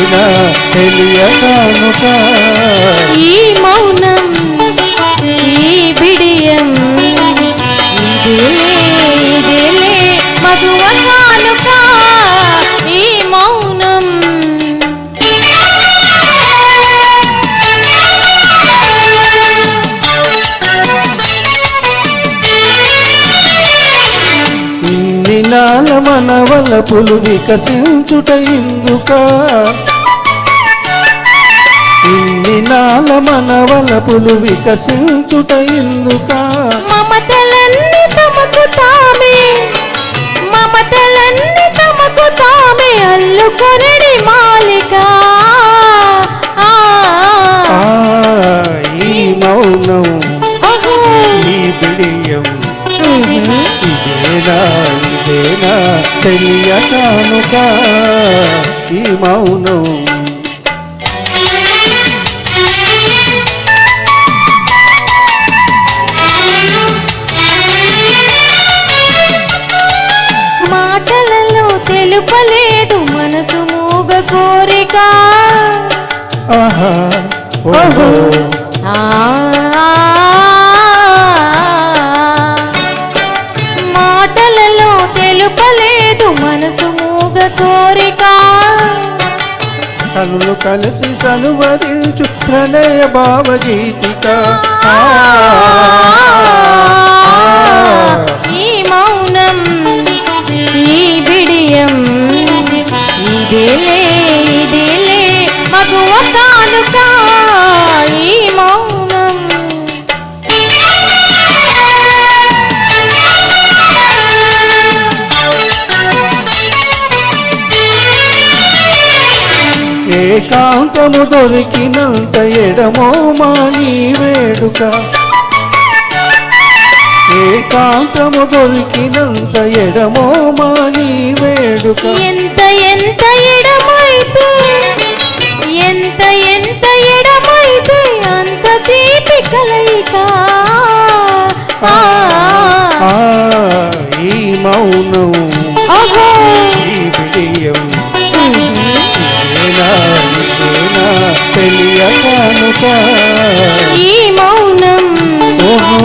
ఇదేనా తెలియకానుక ఈ మౌనం ఈ బిడియం ఇదేలే మగువ కానుక ఈ మౌనం ఇన్ని నాల మనవలపులు వికసించుట ఇందుక ఇన్ని నాల మనవలపులు వికసించుట ఇందుక మమతలన్నీ తమకు తామే అల్లుకొనడి మాలిక ఈ మౌనం ఈ బిడియం ఇదేనా తెలియకానుక ఈ మౌనం మాటలలో తెలుపలేదు మనసు మూగ కోరిక ఆహా ఓహో మాటలలో తెలుపలేదు మనసు మూగ కోరిక కనులు కలిసి సనువరించు ప్రణయ భావగీతిక ఈ మౌనం ఈ బిడియం ఇదేలే మగువ కానుక ఈ మౌనం ఏకాంతము దొరికినంత ఎడమో మాని వేడుక ఏకాంతము దొరికినంత ఎడమో మాని వేడుక ఎంత ఎడమైతే అంత తీపి కలయిక ఈ మౌనం ఈ బిడియం ఇదేనా తెలియకానుక ఈ మౌనం ఓహో